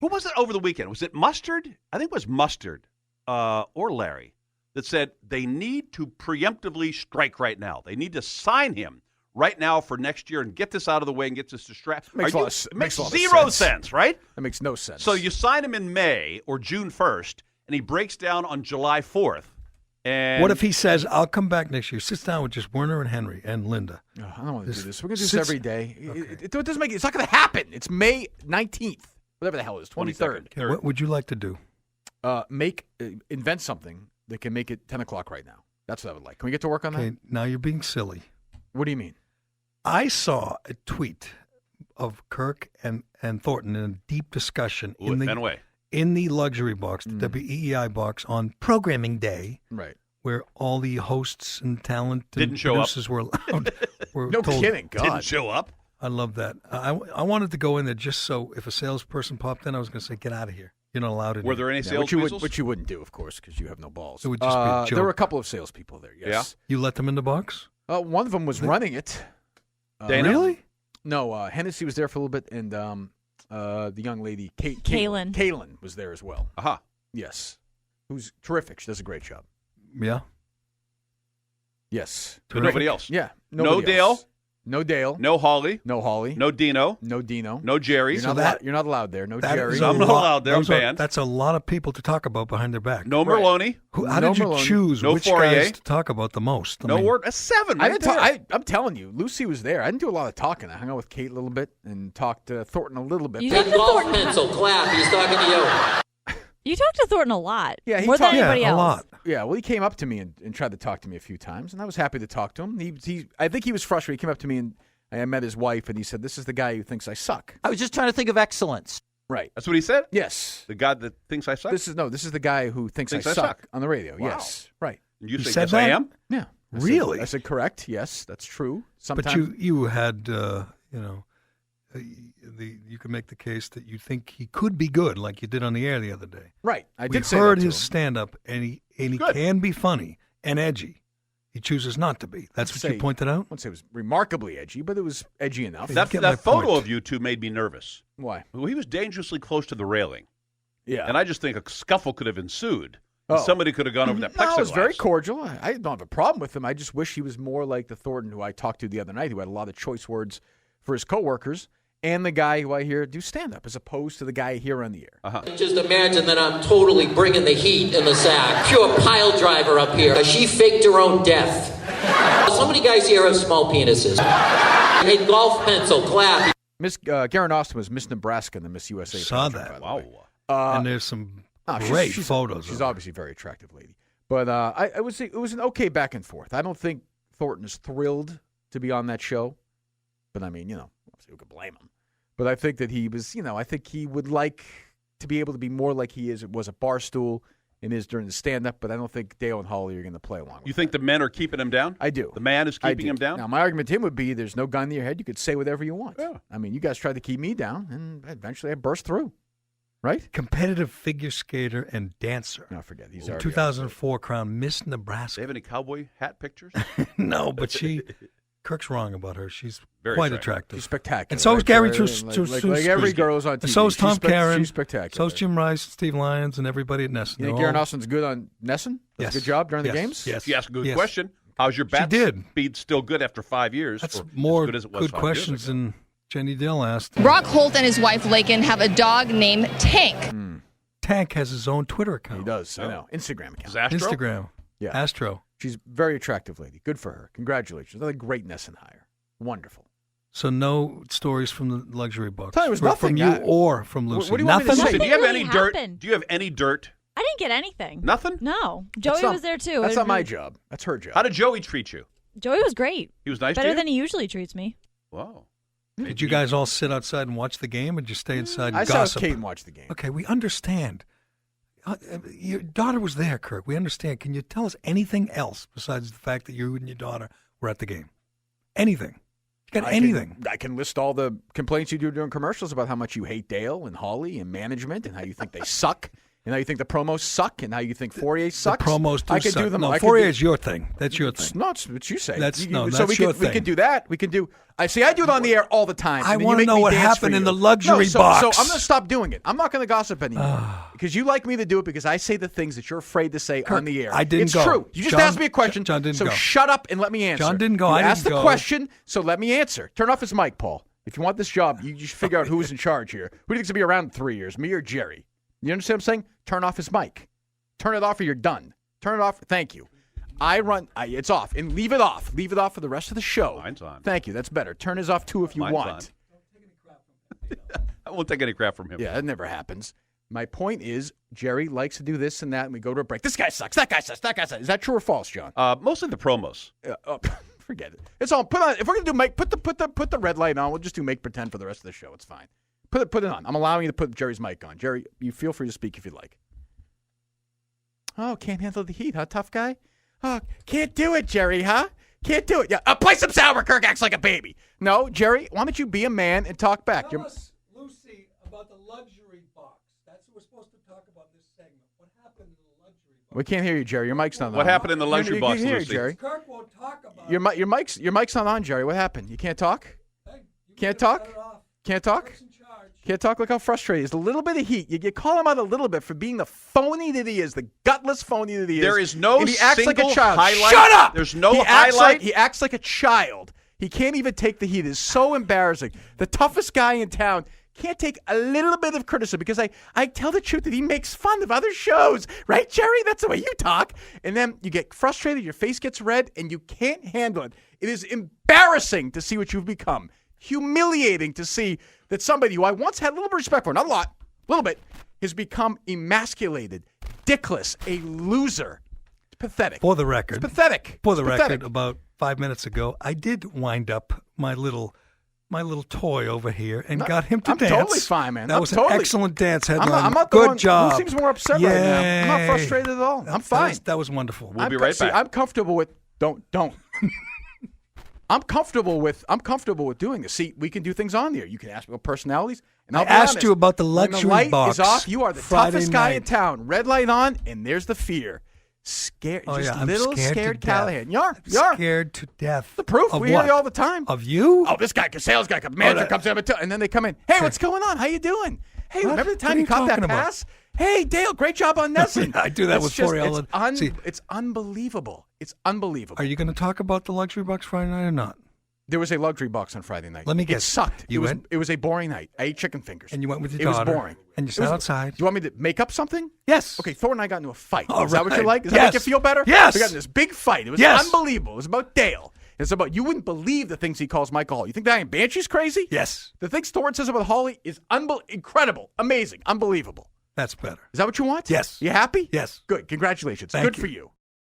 Who was it over the weekend? Was it Mustard? I think it was Mustard or Larry that said they need to preemptively strike right now. They need to sign him right now for next year and get this out of the way and get this distracted. Makes zero sense, right? That makes no sense. So you sign him in May or June 1st, and he breaks down on July 4th. And what if he says, I'll come back next year, sits down with just Werner and Henry and Linda? Oh, I don't want to do this. We're going to do this every day. Okay. It doesn't make it's not going to happen. It's May 19th, whatever the hell it is, 23rd. Okay, what would you like to do? Invent something that can make it 10 o'clock right now. That's what I would like. Can we get to work on that? Now you're being silly. What do you mean? I saw a tweet of Kirk and Thornton in a deep discussion in the luxury box, the WEEI box, on programming day, right, where all the hosts and talent and producers were allowed. No kidding, God. Didn't show up. I love that. I wanted to go in there just so if a salesperson popped in, I was going to say, get out of here. You're not allowed in Were there any sales weasels? Which you wouldn't do, of course, because you have no balls. It would just be a joke. There were a couple of salespeople there, yes. Yeah? You let them in the box? One of them was running it. Really? No, Hennessy was there for a little bit, and the young lady, Kaylin was there as well. Aha. Yes. Who's terrific. She does a great job. Yeah? Yes. But nobody else? Yeah. No Dale? Else. No Dale. No Holly? No Holly. No Dino? No Dino. No Jerry? You're not allowed there. No Jerry. I'm not allowed there. I'm banned. That's a lot of people to talk about behind their back. No Merlone? How did you choose which guys to talk about the most? No word. A 7 right there. I'm telling you, Lucy was there. I didn't do a lot of talking. I hung out with Kate a little bit and talked to Thornton a little bit. Big golf pencil, clap. He's talking to you. You talked to Thornton a lot. Yeah, more than anybody else. A lot. Yeah, well, he came up to me and tried to talk to me a few times, and I was happy to talk to him. I think he was frustrated. He came up to me and I met his wife, and he said, "This is the guy who thinks I suck." I was just trying to think of excellence. Right. That's what he said? Yes. The guy that thinks I suck? This is the guy who thinks I suck on the radio. Wow. Yes. Right. You said yes, that? I am? Yeah. Really? I said correct. Yes, that's true. Sometimes. But you had, you can make the case that you think he could be good, like you did on the air the other day. Right. We heard his stand-up, and he can be funny and edgy. He chooses not to be. That's what you pointed out? I wouldn't say it was remarkably edgy, but it was edgy enough. That photo of you two made me nervous. Why? Well, he was dangerously close to the railing. Yeah. And I just think a scuffle could have ensued. Somebody could have gone over that plexiglass. No, it was very cordial. I don't have a problem with him. I just wish he was more like the Thornton who I talked to the other night, who had a lot of choice words for his coworkers, and the guy who I hear do stand-up, as opposed to the guy here on the air. Uh-huh. Just imagine that I'm totally bringing the heat in the sack. Pure pile driver up here. She faked her own death. So many guys here have small penises. A golf pencil, clap. Miss Garen Austin was Miss Nebraska in the Miss USA. Saw pageant, that. Wow. And there's some great photos. She's obviously a very attractive lady. But I would say it was an okay back and forth. I don't think Thornton is thrilled to be on that show. But I mean, who could blame him? But I think that he was, I think he would like to be able to be more like he was at Barstool and is during the stand-up, but I don't think Dale and Holly are going to play along with You think the men are keeping him down? I do. The man is keeping him down? Now, my argument to him would be there's no gun to your head. You could say whatever you want. Yeah. I mean, you guys tried to keep me down, and eventually I burst through. Right? Competitive figure skater and dancer. No, forget. He's 2004 crowned Miss Nebraska. Do they have any cowboy hat pictures? No, but Kirk's wrong about her. She's very quite attractive. She's spectacular. And so is Gary like every girl's on TV. And so is Tom Karen. She's spectacular. So is Jim Rice, Steve Lyons, and everybody at Nesson. You think Garen Austin's good on Nesson? Does a good job during the games? Yes. She asked a good question. How's your bat speed still good after 5 years? That's more as good, as it was good questions than Jenny Dill asked. Brock Holt and his wife Lakin have a dog named Tank. Tank has his own Twitter account. He does. I know. Instagram account. Instagram. Yeah. Astro. She's a very attractive lady. Good for her. Congratulations. Another great Nesson hire. Wonderful. So no stories from the luxury box. There was nothing from you or from Lucy. What do you want me to say? Do you have really any dirt? happened. Do you have any dirt? I didn't get anything. Nothing? No. Joey was there too. That's not my job. That's her job. How did Joey treat you? Joey was great. He was nice to Better you? than he usually treats me. Wow. Did you guys all sit outside and watch the game, or did you stay inside and I gossip? saw Kate watch the game. Okay, we understand. Your daughter was there, Kirk. We understand. Can you tell us anything else besides the fact that you and your daughter were at the game? Anything? You got anything? I can list all the complaints you do during commercials about how much you hate Dale and Holly and management and how you think they suck And now you think the promos suck, and now you think Fourier sucks. The promos do I could suck. do them. No, I could Fourier is your thing. That's your thing. No, it's what you say. That's so your we thing. could do that. We can do. I see. I do it on the air all the time. I and then you wanna make know me what dance happened for in you. the luxury so box. I'm going to stop doing it. I'm not going to gossip anymore because you like me to do it because I say the things that you're afraid to say on the air. I didn't it's go. It's true. You just John- asked me a question. John didn't so go. shut up and let me answer. John didn't go. You I didn't asked the go. question, so let me answer. Turn off his mic, Paul. If you want this job, you just figure out who's in charge here. Who do you think's going to be around in 3 years, me or Jerry? You understand what I'm saying? Turn off his mic. Turn it off or you're done. Turn it off. Thank you. It's off. And leave it off. Leave it off for the rest of the show. Mine's on. Thank you. That's better. Turn his off too if you Mine's want. I won't take any crap from him. Yeah, that never happens. My point is, Jerry likes to do this and that, and we go to a break. This guy sucks. That guy sucks. That guy sucks. Is that true or false, John? Mostly the promos. Forget it. It's all put on. If we're gonna do put the red light on, we'll just do make pretend for the rest of the show. It's fine. Put it on. I'm allowing you to put Jerry's mic on. Jerry, you feel free to speak if you like. Oh, can't handle the heat, huh, tough guy? Oh, can't do it, Jerry, huh? Can't do it. Yeah, play some sour. Kirk acts like a baby. No, Jerry, why don't you be a man and talk back? Tell us, Lucy, about the luxury box. That's what we're supposed to talk about this segment. What happened in the luxury box? We can't hear you, Jerry. Your mic's not on. What happened in the luxury box, You hear, Lucy? Jerry. Kirk won't talk about Your mic's not on, Jerry. What happened? You can't talk? Hey, you Can't better talk? cut it off. Can't talk? Kirk's in charge. Can't talk. Look how frustrated he is. A little bit of heat. You call him out a little bit for being the phony that he is, the gutless phony that he is. There is no and he acts like a single child. highlight. Shut up! There's no he acts highlight. he acts like a child. He can't even take the heat. It's so embarrassing. The toughest guy in town can't take a little bit of criticism because I tell the truth that he makes fun of other shows. Right, Jerry? That's the way you talk. And then you get frustrated, your face gets red, and you can't handle it. It is embarrassing to see what you've become. Humiliating to see that somebody who I once had a little bit of respect for, not a lot, a little bit, has become emasculated, dickless, a loser. It's pathetic. For the record. It's pathetic. For the It's record, pathetic. about 5 minutes ago, I did wind up my little toy over here and got him to I'm dance. totally fine, man. That I'm was totally- an excellent dance headline. I'm not the Good one job. Who seems more upset right now? I'm not Yay. frustrated at all. I'm fine. That was wonderful. We'll be right back. I'm comfortable with don't. I'm comfortable with doing this. See, we can do things on there. You can ask me about personalities, and I I'll be asked honest, you about the when luxury the light box is off, you are the Friday toughest guy in night. town. Red light on, and there's the fear. Scared, Oh, just yeah, I'm little scared to Callahan. death. You are. I'm You are. scared to death. The proof. Of We what? hear you all the time. Of you? Oh, this guy, sales guy, manager that- comes in, and then they come in. Hey, what's going on? How you doing? Hey, What? remember the What time are you you caught that talking about? pass? Hey, Dale, great job on Nesson. I do that It's with just- Fourier all it's the- See- It's unbelievable. It's unbelievable. Are you going to talk about the luxury box Friday night or not? There was a luxury box on Friday night. Let me It guess. sucked. You went? It was a boring night. I ate chicken fingers. And you went with your It daughter. was boring. And you It sat was- outside. Do you want me to make up something? Yes. Okay, Thor and I got into a fight. All Is that what you right. like? Does that Yes. make you feel better? Yes. We got in this big fight. It was Yes. unbelievable. It was about Dale. It's about, you wouldn't believe the things he calls Michael Hall. You think that ain't Banshee's crazy? Yes. The things Thor says about Hawley is incredible, amazing, unbelievable. That's better. Is that what you want? Yes. You happy? Yes. Good. Congratulations. Thank Good you. for you.